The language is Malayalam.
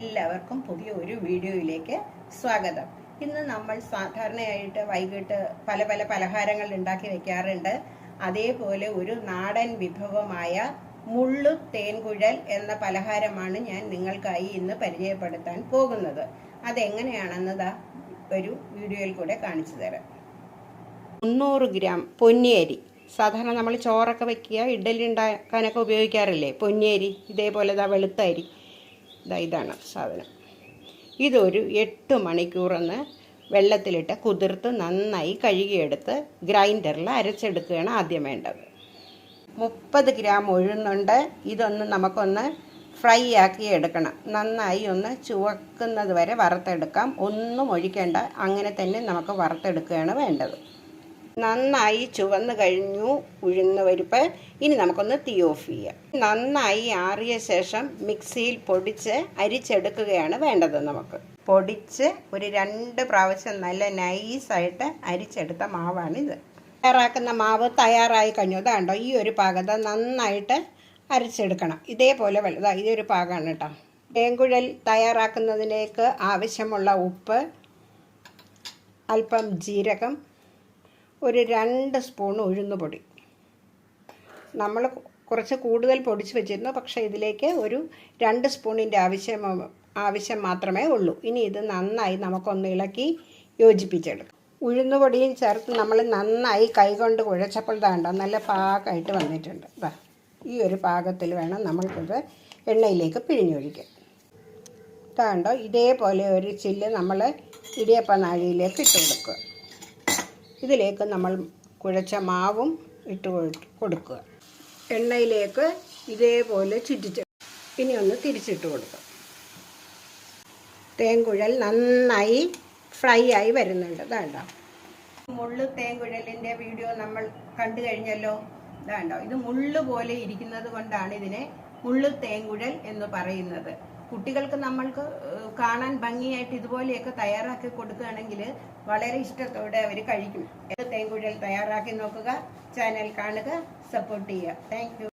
എല്ലാവർക്കും പുതിയ ഒരു വീഡിയോയിലേക്ക് സ്വാഗതം. ഇന്ന് നമ്മൾ സാധാരണയായിട്ട് വൈകിട്ട് പല പല പലഹാരങ്ങൾ ഉണ്ടാക്കി വെക്കാറുണ്ട്. അതേപോലെ ഒരു നാടൻ വിഭവമായ മുള്ളു തേൻകുഴൽ എന്ന പലഹാരമാണ് ഞാൻ നിങ്ങൾക്കായി ഇന്ന് പരിചയപ്പെടുത്താൻ പോകുന്നത്. അതെങ്ങനെയാണെന്നതാ ഒരു വീഡിയോയിൽ കൂടെ കാണിച്ചു തരാം. 300 ഗ്രാം പൊന്നിയരി. സാധാരണ നമ്മൾ ചോറൊക്കെ വെക്കുക, ഇഡ്ഡലി ഉണ്ടാക്കാനൊക്കെ ഉപയോഗിക്കാറില്ലേ പൊന്നിയരി. ഇതേപോലെ വെളുത്ത അരി. ഇതാണ് സാധനം. ഇതൊരു 8 മണിക്കൂറൊന്ന് വെള്ളത്തിലിട്ട് കുതിർത്ത് നന്നായി കഴുകിയെടുത്ത് ഗ്രൈൻഡറിൽ അരച്ചെടുക്കുകയാണ് ആദ്യം വേണ്ടത്. 30 ഗ്രാം ഉഴുന്നുണ്ട്. ഇതൊന്ന് നമുക്കൊന്ന് ഫ്രൈ ആക്കി എടുക്കണം. നന്നായി ഒന്ന് ചുവക്കുന്നത് വരെ വറുത്തെടുക്കാം. ഒന്നും ഒഴിക്കേണ്ട, അങ്ങനെ തന്നെ നമുക്ക് വറുത്തെടുക്കുകയാണ് വേണ്ടത്. നന്നായി ചുവന്ന് കഴിഞ്ഞു ഉഴുന്ന പരിപ്പ്. ഇനി നമുക്കൊന്ന് തീ ഓഫ് ചെയ്യാം. നന്നായി ആറിയ ശേഷം മിക്സിയിൽ പൊടിച്ച് അരിച്ചെടുക്കുകയാണ് വേണ്ടത്. നമുക്ക് പൊടിച്ച് ഒരു 2 പ്രാവശ്യം നല്ല നൈസായിട്ട് അരിച്ചെടുത്ത മാവാണിത്. തയ്യാറാക്കുന്ന മാവ് തയ്യാറായി കഴിഞ്ഞു. അതാണ്ടോ ഈ ഒരു പാകത നന്നായിട്ട് അരച്ചെടുക്കണം. ഇതേപോലെ ഇതൊരു പാകമാണ് കേട്ടോ. തേൻകുഴൽ തയ്യാറാക്കുന്നതിലേക്ക് ആവശ്യമുള്ള ഉപ്പ്, അല്പം ജീരകം, ഒരു 2 സ്പൂൺ ഉഴുന്നുപൊടി. നമ്മൾ കുറച്ച് കൂടുതൽ പൊടിച്ച് വെച്ചിരുന്നു, പക്ഷേ ഇതിലേക്ക് ഒരു 2 സ്പൂണിൻ്റെ ആവശ്യം മാത്രമേ ഉള്ളൂ. ഇനി ഇത് നന്നായി നമുക്കൊന്ന് ഇളക്കി യോജിപ്പിച്ചെടുക്കാം. ഉഴുന്നുപൊടിയും ചേർത്ത് നമ്മൾ നന്നായി കൈകൊണ്ട് കുഴച്ചപ്പോൾ താണ്ടോ നല്ല പാകമായിട്ട് വന്നിട്ടുണ്ട്. ഈ ഒരു പാകത്തിൽ വേണം നമ്മൾക്കിത് എണ്ണയിലേക്ക് പിഴിഞ്ഞൊഴിക്കാൻ. താണ്ടോ ഇതേപോലെ ഒരു ചില്ല് നമ്മൾ ഇടിയപ്പനാഴിയിലേക്ക് ഇട്ട് കൊടുക്കുക. ഇതിലേക്ക് നമ്മൾ കുഴച്ച മാവും ഇട്ട് കൊടുക്കുക. എണ്ണയിലേക്ക് ഇതേപോലെ ചുറ്റിച്ച് ഇനി ഒന്ന് തിരിച്ചിട്ട് കൊടുക്കുക. തേൻകുഴൽ നന്നായി ഫ്രൈ ആയി വരുന്നുണ്ട്. ഇതാണ്ടോ മുള്ളു തേൻകുഴലിൻ്റെ വീഡിയോ നമ്മൾ കണ്ടു കഴിഞ്ഞല്ലോ. ഇതാണ്ടോ ഇത് മുള്ളു പോലെ ഇരിക്കുന്നത് കൊണ്ടാണ് ഇതിനെ മുള്ളു തേൻകുഴൽ എന്ന് പറയുന്നത്. കുട്ടികൾക്ക് നമ്മൾക്ക് കാണാൻ ഭംഗിയായിട്ട് ഇതുപോലെയൊക്കെ തയ്യാറാക്കി കൊടുക്കുകയാണെങ്കിൽ വളരെ ഇഷ്ടത്തോടെ അവർ കഴിക്കും. തേൻകുഴൽ തയ്യാറാക്കി നോക്കുക, ചാനൽ കാണുക, സപ്പോർട്ട് ചെയ്യുക. Thank you.